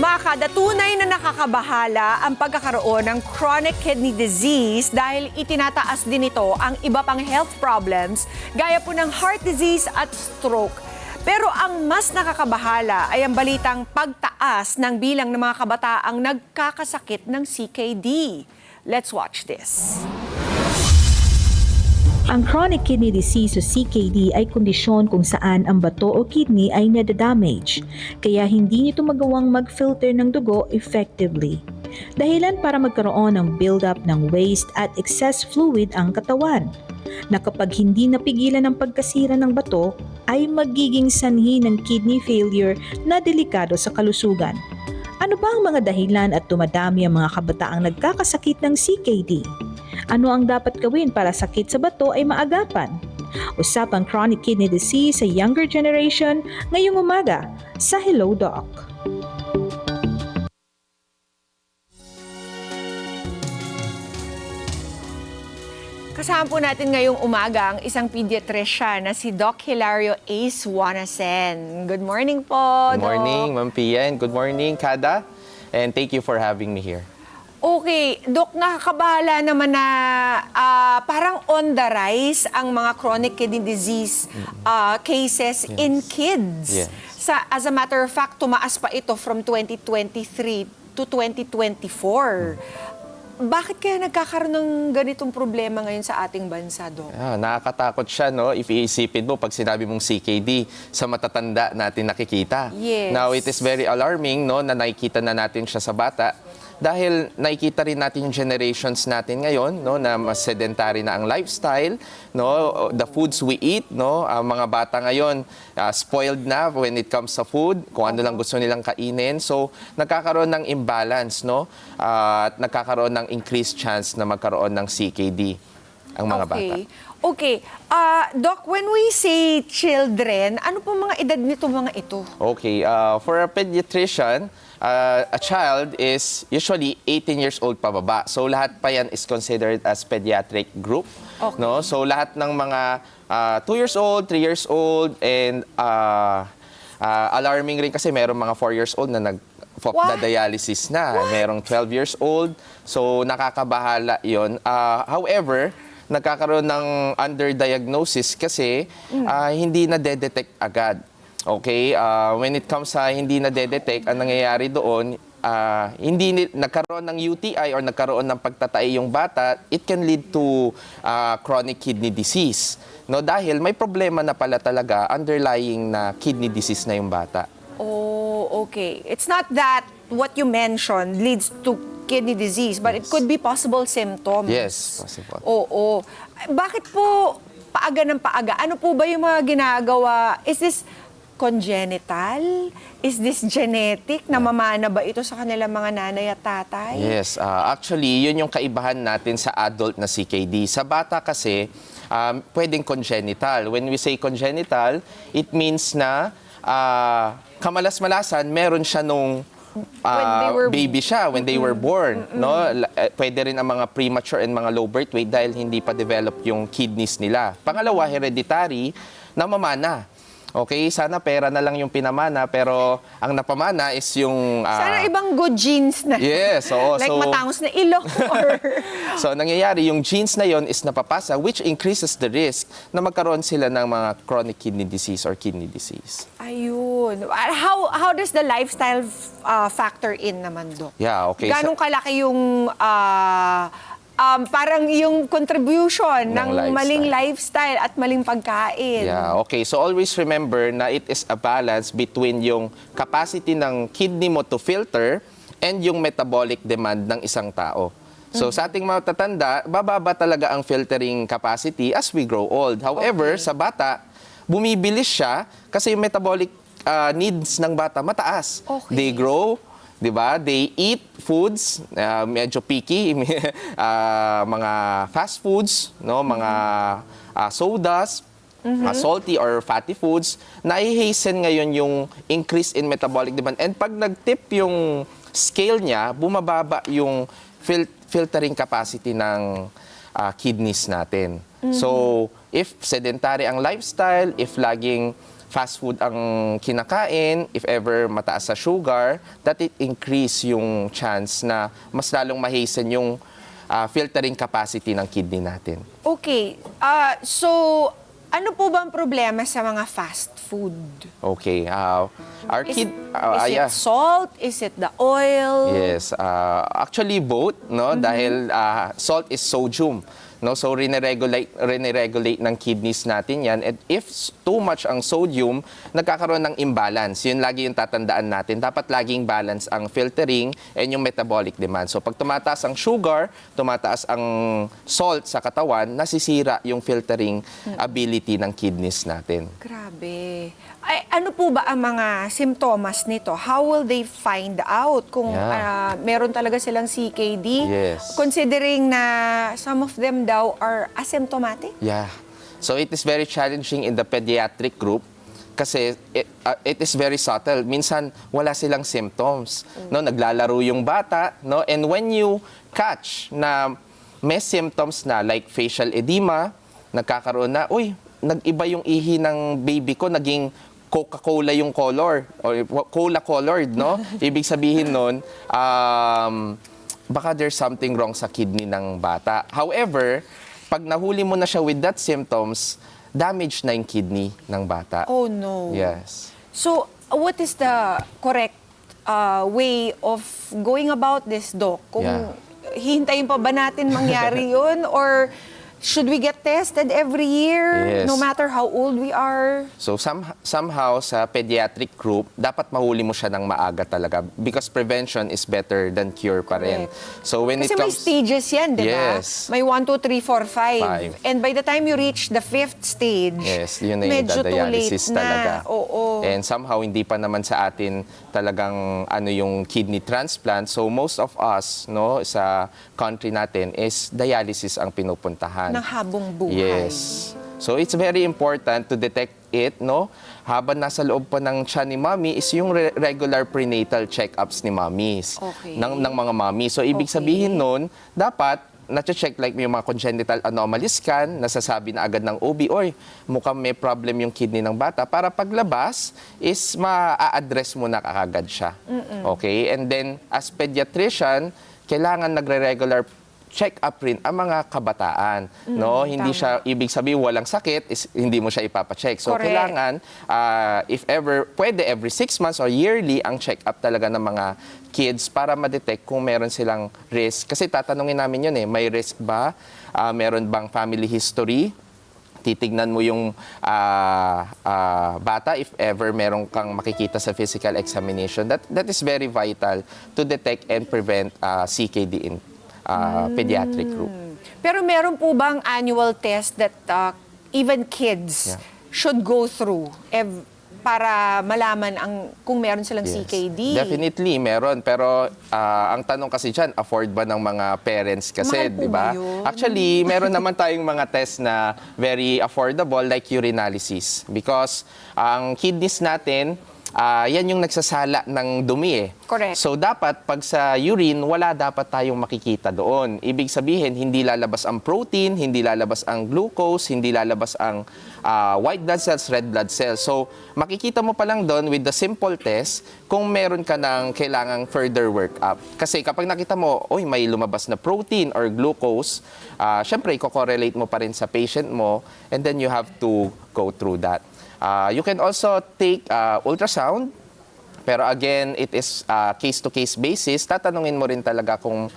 Mga kada, tunay na nakakabahala ang pagkakaroon ng chronic kidney disease dahil itinataas din ito ang iba pang health problems gaya po ng heart disease at stroke. Pero ang mas nakakabahala ay ang balitang pagtaas ng bilang ng mga kabataang nagkakasakit ng CKD. Let's watch this. Ang chronic kidney disease o CKD ay kondisyon kung saan ang bato o kidney ay nadadamage, kaya hindi nito magawang mag-filter ng dugo effectively. Dahilan para magkaroon ng build-up ng waste at excess fluid ang katawan, na kapag hindi napigilan ang pagkasira ng bato, ay magiging sanhi ng kidney failure na delikado sa kalusugan. Ano ba ang mga dahilan at dumadami ang mga kabataang nagkakasakit ng CKD? Ano ang dapat gawin para sakit sa bato ay maagapan? Usapang chronic kidney disease sa younger generation ngayong umaga sa Hello Doc. Kasama po natin ngayong umaga ang isang pediatrician na si Doc Hilario Ace Wanasen. Good morning po, Good morning, Ma'am Pia, and good morning, Kada. And thank you for having me here. Okay, Doc, nakakabahala naman na parang on the rise ang mga chronic kidney disease cases in kids. Yes. As a matter of fact, tumaas pa ito from 2023 to 2024. Bakit kaya nagkakaroon ng ganitong problema ngayon sa ating bansa, Doc? Nakakatakot siya, no? If iisipin mo, pag sinabi mong CKD, sa matatanda natin nakikita. Yes. Now, it is very alarming, no, na nakikita na natin siya sa bata. Dahil nakikita rin natin yung generations natin ngayon, no, na mas sedentary na ang lifestyle, no, the foods we eat, no, ang mga bata ngayon spoiled na when it comes sa food, kung ano lang gusto nilang kainin. So, nagkakaroon ng imbalance, no, at nagkakaroon ng increased chance na magkaroon ng CKD ang mga bata. Okay. Doc, when we say children, ano po mga edad nito mga ito? Okay, for a pediatrician, a child is usually 18 years old pababa. So lahat pa yan is considered as pediatric group. Okay. No? So lahat ng mga 2 years old, 3 years old, and alarming rin kasi merong mga 4 years old na nag-dialysis na. Merong 12 years old. So nakakabahala yon. However, nagkakaroon ng underdiagnosis kasi hindi na-detect agad. Okay, when it comes sa hindi na-detect, ang nangyayari doon, hindi nagkaroon ng UTI or nagkaroon ng pagtatay yung bata, it can lead to chronic kidney disease. No, dahil may problema na pala talaga, underlying na kidney disease na yung bata. Oh, okay. It's not that what you mentioned leads to kidney disease, but it could be possible symptoms. Yes, possible. Oo. Bakit po paaga ng paaga? Ano po ba yung mga ginagawa? Is this congenital? Is this genetic? Namamana ba ito sa kanilang mga nanay at tatay? Yes, actually, yun yung kaibahan natin sa adult na CKD. Sa bata kasi, pwedeng congenital. When we say congenital, it means na kamalas-malasan, meron siya nung baby siya, when they were born. No? Pwede rin ang mga premature and mga low birth weight dahil hindi pa develop yung kidneys nila. Pangalawa, hereditary, namamana. Okay, sana pera na lang yung pinamana, pero ang napamana is yung... sana ibang good genes na. Yes, oo. Like matangos na ilong or... So, nangyayari, yung genes na yon is napapasa, which increases the risk na magkaroon sila ng mga chronic kidney disease or kidney disease. Ayun. How does the lifestyle factor in naman, Doc? Yeah, okay. Ganong kalaki yung... parang yung contribution ng maling lifestyle at maling pagkain. Yeah, okay. So always remember na it is a balance between yung capacity ng kidney mo to filter and yung metabolic demand ng isang tao. So sa ating mga tatanda, bababa talaga ang filtering capacity as we grow old. However, sa bata, bumibilis siya kasi yung metabolic needs ng bata mataas. Okay. They grow, diba? They eat foods, medyo picky, mga fast foods, no? Mga sodas, salty or fatty foods, na-hasten ngayon yung increase in metabolic demand. And pag nag-tip yung scale niya, bumababa yung filtering capacity ng kidneys natin. So, if sedentary ang lifestyle, if laging fast food ang kinakain, if ever mataas sa sugar, that it increase yung chance na mas lalong mahasten yung filtering capacity ng kidney natin. Okay. So, ano po ba ang problema sa mga fast food? Okay. Our Is, kid... is it salt? Is it the oil? Yes, actually both, no? Dahil salt is sodium, no? So riniregulate ng kidneys natin 'yan. And if too much ang sodium, nagkakaroon ng imbalance. 'Yun lagi yung tatandaan natin. Dapat laging balance ang filtering and yung metabolic demand. So pag tumataas ang sugar, tumataas ang salt sa katawan, nasisira yung filtering ability ng kidneys natin. Grabe. Ay, ano po ba ang mga simptomas nito? How will they find out kung meron talaga silang CKD? Yes. Considering na some of them daw are asymptomatic? Yeah. So it is very challenging in the pediatric group kasi it is very subtle. Minsan wala silang symptoms, no? Naglalaro yung bata, no? And when you catch na may symptoms na like facial edema, nagkakaroon na, uy, nag-iba yung ihi ng baby ko, naging Coca-Cola yung color or cola colored, no? Ibig sabihin nun, baka there's something wrong sa kidney ng bata. However, pag nahuli mo na siya with that symptoms, damage na yung kidney ng bata. Oh no. Yes. So, what is the correct way of going about this, Doc? Kung hihintayin pa ba natin mangyari yun? Or should we get tested every year, Yes. no matter how old we are? So somehow sa pediatric group, dapat mahuli mo siya ng maaga talaga because prevention is better than cure pa rin. Correct. So when Kasi it may comes... stages yan, di ba? Yes. May 1, 2, 3, 4, 5. 5. And by the time you reach the 5th stage, Yes, yun na yung medyo too late dialysis talaga. na. Oo. And somehow, hindi pa naman sa atin talagang yung kidney transplant. So most of us, no, sa country natin is dialysis ang pinupuntahan. Ng habong buhay. Yes. So it's very important to detect it, no? Habang nasa loob pa ng tiyan ni mommy is yung regular prenatal check-ups ni mommies. Okay. Ng mga mommy. So ibig Okay. sabihin nun, dapat na-check like yung mga congenital anomaly scan, nasasabi na agad ng OB, oy, mukhang may problem yung kidney ng bata, para paglabas is ma-address mo na kaagad siya. Okay? And then, as pediatrician, kailangan nagre-regular check-up rin ang mga kabataan. No? Hindi tama. siya, ibig sabihin, walang sakit, is hindi mo siya ipapacheck. So, Correct. kailangan, if ever, pwede every 6 months or yearly ang check-up talaga ng mga kids para ma-detect kung meron silang risk. Kasi tatanungin namin yun may risk ba? Meron bang family history? Titignan mo yung bata if ever meron kang makikita sa physical examination. That is very vital to detect and prevent CKD in pediatric group. Pero meron po bang annual test that even kids should go through para malaman kung meron silang Yes. CKD? Definitely, meron. Pero ang tanong kasi dyan, afford ba ng mga parents kasi, Mahal po di ba? ba yun? Actually, meron naman tayong mga test na very affordable like urinalysis. Because ang kidneys natin, yan yung nagsasala ng dumi Correct. So dapat pag sa urine, wala dapat tayong makikita doon. Ibig sabihin, hindi lalabas ang protein, hindi lalabas ang glucose, hindi lalabas ang white blood cells, red blood cells. So makikita mo pa lang doon with the simple test kung meron ka ng kailangang further workup. Kasi kapag nakita mo, oy, may lumabas na protein or glucose, syempre, i-correlate mo pa rin sa patient mo and then you have to go through that. You can also take ultrasound, pero again, it is case-to-case basis. Tatanungin mo rin talaga kung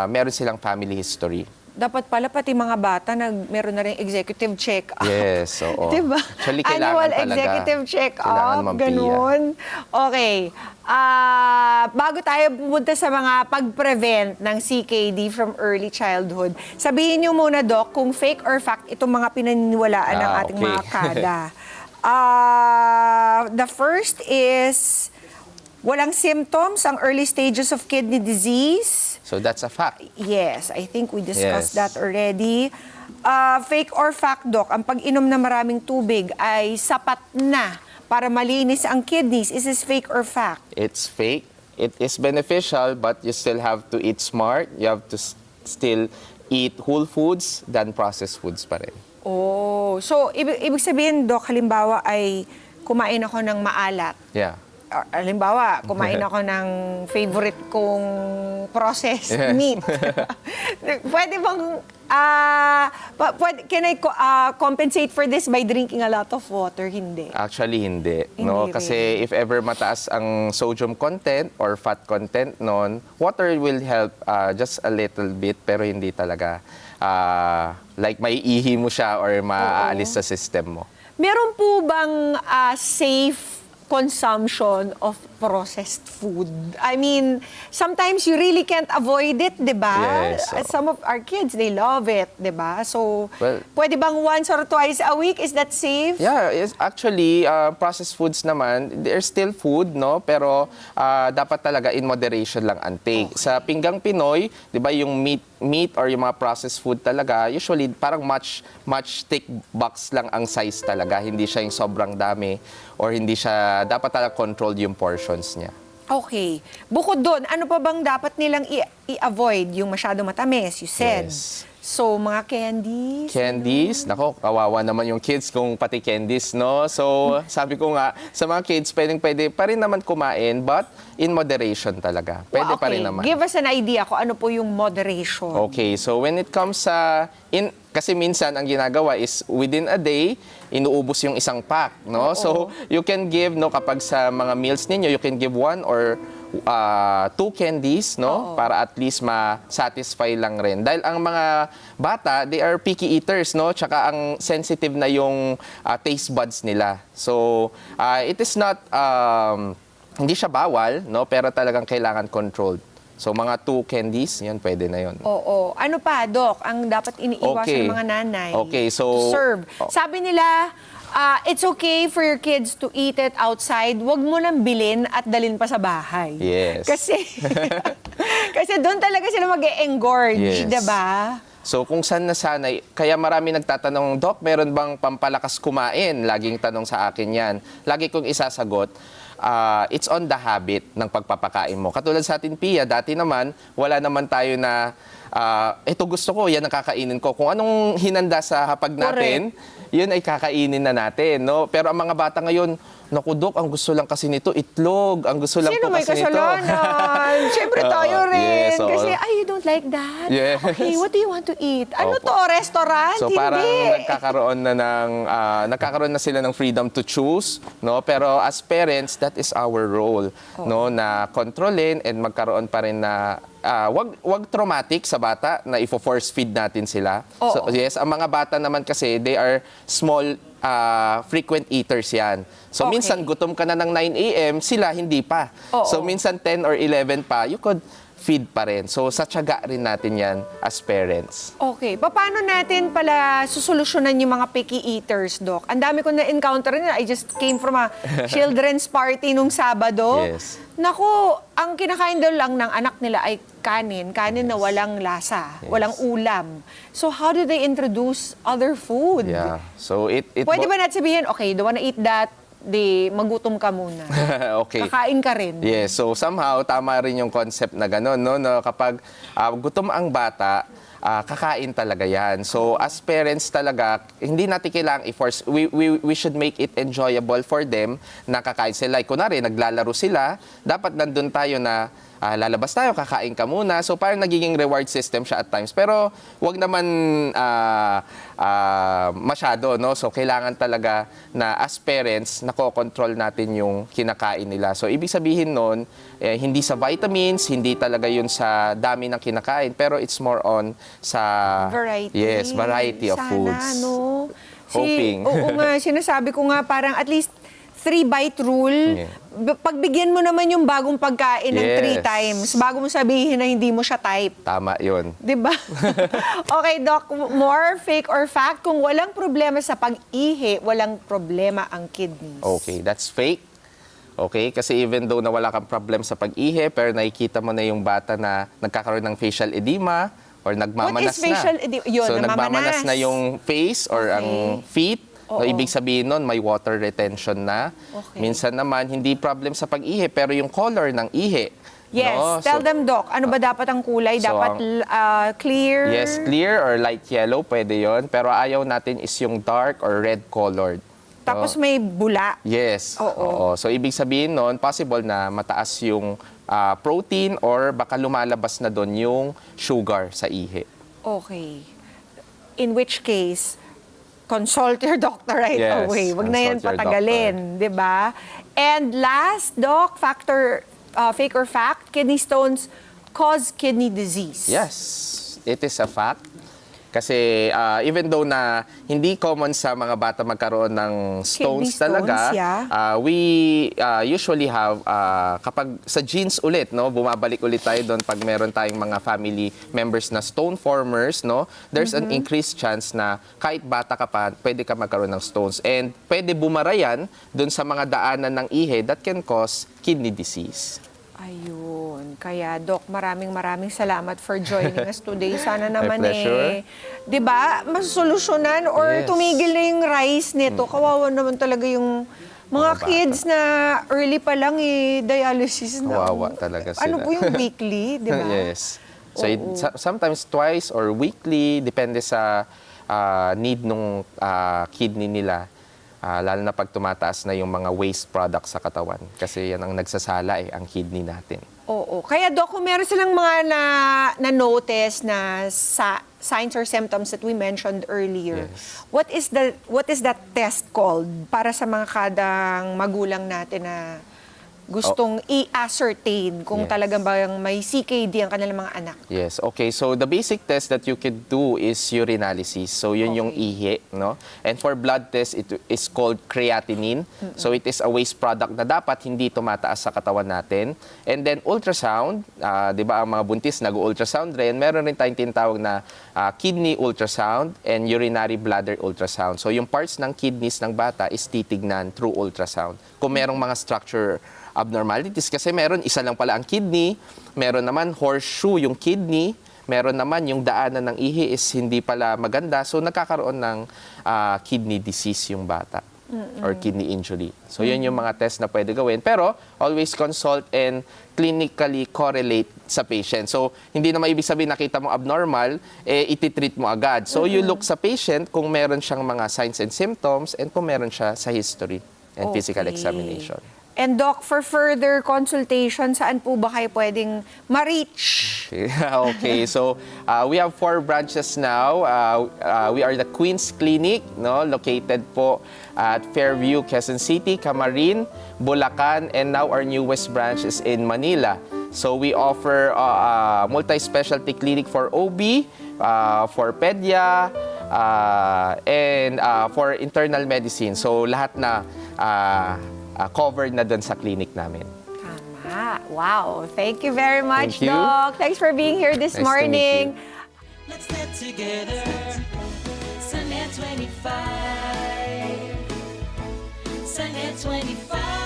meron silang family history. Dapat pala pati mga bata meron na rin executive check-up. Yes, oo. Diba? Actually, kailangan Annual talaga. executive check-up, Kailangan mampiya. ganun. Okay. Bago tayo pumunta sa mga pag-prevent ng CKD from early childhood, sabihin niyo muna, Doc, kung fake or fact itong mga pinaniniwalaan ng ating okay. mga kada. The first is, walang symptoms ang early stages of kidney disease. So that's a fact. Yes, I think we discussed Yes. that already. Fake or fact, Doc, ang pag-inom ng maraming tubig ay sapat na para malinis ang kidneys. Is this fake or fact? It's fake. It is beneficial, but you still have to eat smart. You have to still eat whole foods than processed foods pa rin. Oh, so ibig sabihin, Doc, halimbawa ay kumain ako ng maalat. Yeah. Halimbawa, kumain ako ng favorite kong processed Yes. meat. Pwede bang, can I compensate for this by drinking a lot of water? Hindi. Actually, hindi. No? Hindi Kasi if ever mataas ang sodium content or fat content nun, water will help just a little bit, pero hindi talaga. Like may ihi mo siya or maaalis sa system mo. Meron po bang safe consumption of processed food? I mean, sometimes you really can't avoid it, di ba? Yes, oo. Some of our kids, they love it, di ba? So, Well, pwede bang once or twice a week? Is that safe? Yeah, actually, processed foods naman, they're still food, no? Pero dapat talaga in moderation lang ang take. Sa pinggang Pinoy, 'di ba, yung meat or yung mga processed food talaga, usually parang much thick box lang ang size talaga, hindi siya yung sobrang dami or hindi siya dapat talaga controlled yung portions niya. Okay. Bukod doon, ano pa bang dapat nilang i-avoid? Yung masyado matamis, you said. Yes. So, mga candies? Candies, nako, kawawa naman yung kids kung pati candies, no? So, sabi ko nga, sa mga kids, pwede pa rin naman kumain, but in moderation talaga. Pwede pa rin naman. Give us an idea kung ano po yung moderation. Okay, so when it comes sa kasi minsan ang ginagawa is within a day inuubos yung isang pack, no? So you can give, no, kapag sa mga meals ninyo, you can give 1 or 2 candies, no? Para at least ma-satisfy lang rin. Dahil ang mga bata, they are picky eaters, no? Tsaka ang sensitive na yung taste buds nila. So it is not hindi siya bawal, no? Pero talagang kailangan controlled. So, mga 2 candies, yan, pwede na yun. Oo. Ano pa, Doc, ang dapat iniiwasan Okay. ng mga nanay Okay, so- to serve? Oh. Sabi nila, it's okay for your kids to eat it outside. Huwag mo nang bilhin at dalhin pa sa bahay. Yes. Kasi, kasi doon talaga sila mag-engorge, Yes. diba? So, kung saan nasanay, kaya marami nagtatanong, Doc, meron bang pampalakas kumain? Laging tanong sa akin yan. Lagi kong isasagot, it's on the habit ng pagpapakain mo. Katulad sa atin, Pia, dati naman, wala naman tayo na, ito gusto ko, yan ang kakainin ko. Kung anong hinanda sa hapag natin, yun ay kakainin na natin, no? Pero ang mga bata ngayon, naku, Dok, ang gusto lang kasi nito, itlog. Ang gusto lang Sino po may kasi nito. kasalanan? Siyempre tayo rin. Yes, oo. Kasi, you don't like that? Yes. Okay, what do you want to eat? Ano Opo. to, restaurant? So Hindi. parang nagkakaroon na sila ng freedom to choose, no? Pero as parents, that is our role, no, na kontrolin and magkaroon pa rin na wag traumatic sa bata na ifo-force feed natin sila. Oo. So yes, ang mga bata naman kasi they are small frequent eaters yan. So Okay. minsan gutom ka na ng 9 a.m., sila hindi pa. Oo. So minsan 10 or 11 pa, you could feed pa rin. So sa tiyaga rin natin yan as parents. Okay. Paano natin pala susolusyonan yung mga picky eaters, Doc? Ang dami ko na-encounter na. I just came from a children's party nung Sabado. Yes. Naku, ang kinakain daw lang ng anak nila ay kanin na walang lasa, Yes. walang ulam. So how do they introduce other food? Yeah. So it Pwede ba natin sabihin, okay, don't wanna eat that, magutom ka muna. okay. Kakain ka rin. Yes, so somehow tama rin yung concept na gano'n, no? No, kapag gutom ang bata, kakain talaga yan. So as parents talaga, hindi natin kailangang i-force. We should make it enjoyable for them na kakain sila. Like, kunwari, naglalaro sila, dapat nandun tayo na lalabas tayo, kakain ka muna. So parang nagiging reward system siya at times. Pero wag naman masyado, no? So kailangan talaga na as parents, nakokontrol natin yung kinakain nila. So ibig sabihin nun, hindi sa vitamins, hindi talaga yun sa dami ng kinakain, pero it's more on sa Variety. Yes, variety of Sana, foods. no? Hoping. Oo nga, sinasabi ko nga parang at least 3-bite rule. Yeah. Pagbigyan mo naman yung bagong pagkain ng 3 Yes. times bago mo sabihin na hindi mo siya type. Tama yun. 'Di ba? Okay, Doc, more fake or fact, kung walang problema sa pag-ihi, walang problema ang kidneys. Okay, that's fake. Okay, kasi even though na wala kang problem sa pag-ihi, pero nakikita mo na yung bata na nagkakaroon ng facial edema or nagmamanas What is facial edema? Yun, so namamanas. nagmamanas na yung face or Okay. ang feet. Oo. So, ibig sabihin nun, may water retention na. Okay. Minsan naman, hindi problem sa pag-ihi, pero yung color ng ihi. Yes, no? tell So, them, Doc, ano ba dapat ang kulay? So, Dapat clear? Yes, clear or light yellow, pwede yon. Pero ayaw natin is yung dark or red colored. Tapos may bula. Yes. Oo. So, ibig sabihin nun, possible na mataas yung protein or baka lumalabas na doon yung sugar sa ihi. Okay. In which case, consult your doctor right Yes, away. Wag na yan consult your patagalin, di ba? And last, Doc, fake or fact, kidney stones cause kidney disease. Yes, it is a fact. Kasi even though na hindi common sa mga bata magkaroon ng stones Kidney stones, talaga, yeah. we usually have, kapag sa genes ulit, no, bumabalik ulit tayo doon pag meron tayong mga family members na stone formers, no, there's an increased chance na kahit bata ka pa, pwede ka magkaroon ng stones. And pwede bumara yan doon sa mga daanan ng ihi that can cause kidney disease. Ayun. Kaya, Doc, maraming salamat for joining us today. Sana naman pleasure. 'di ba, masolusyonan or Yes. tumigil na yung rise nito. Kawawa naman talaga yung mga bata. kids na early pa lang dialysis na. Kawawa talaga sila. Ano po yung weekly, 'di ba? Yes. So Oo. sometimes twice or weekly, depende sa need nung kidney nila. Lalo na pag tumataas na yung mga waste products sa katawan. Kasi yan ang nagsasala ang kidney natin. Oo. Kaya, Doc, kung meron silang mga na-notice na signs or symptoms that we mentioned earlier, Yes. what is that test called para sa mga kadang magulang natin na gustong i-ascertain kung Yes. talagang bang may CKD ang kanilang mga anak? Yes, okay. So the basic test that you could do is urinalysis. So yun yung ihi, no? And for blood test, it is called creatinine. So it is a waste product na dapat hindi tumataas sa katawan natin. And then ultrasound, 'di ba ang mga buntis nag-ultrasound rin. Meron rin tayong tinatawag na kidney ultrasound and urinary bladder ultrasound. So yung parts ng kidneys ng bata is titignan through ultrasound. Kung merong mga structure abnormalities, kasi meron isa lang pala ang kidney, meron naman horseshoe yung kidney, meron naman yung daanan ng ihi is hindi pala maganda, so nagkakaroon ng kidney disease yung bata or kidney injury. So yun yung mga test na pwede gawin, pero always consult and clinically correlate sa patient. So hindi naman ibig sabihin nakita mo abnormal, ititreat mo agad. So you look sa patient kung meron siyang mga signs and symptoms and kung meron siya sa history and physical Okay. examination. And Doc, for further consultation, saan po ba kayo pwedeng ma-reach? Okay, so we have 4 branches now. We are the Queen's Clinic, no, located po at Fairview, Quezon City, Camarin, Bulacan, and now our newest branch is in Manila. So we offer multi-specialty clinic for OB, for pedia, and for internal medicine. So lahat na covered na doon sa clinic namin. Tama. Wow. Thank you very much, Thank you. Doc. Thanks for being here this Nice to meet morning. you. Let's get together. Sunday 25. Sunday 25.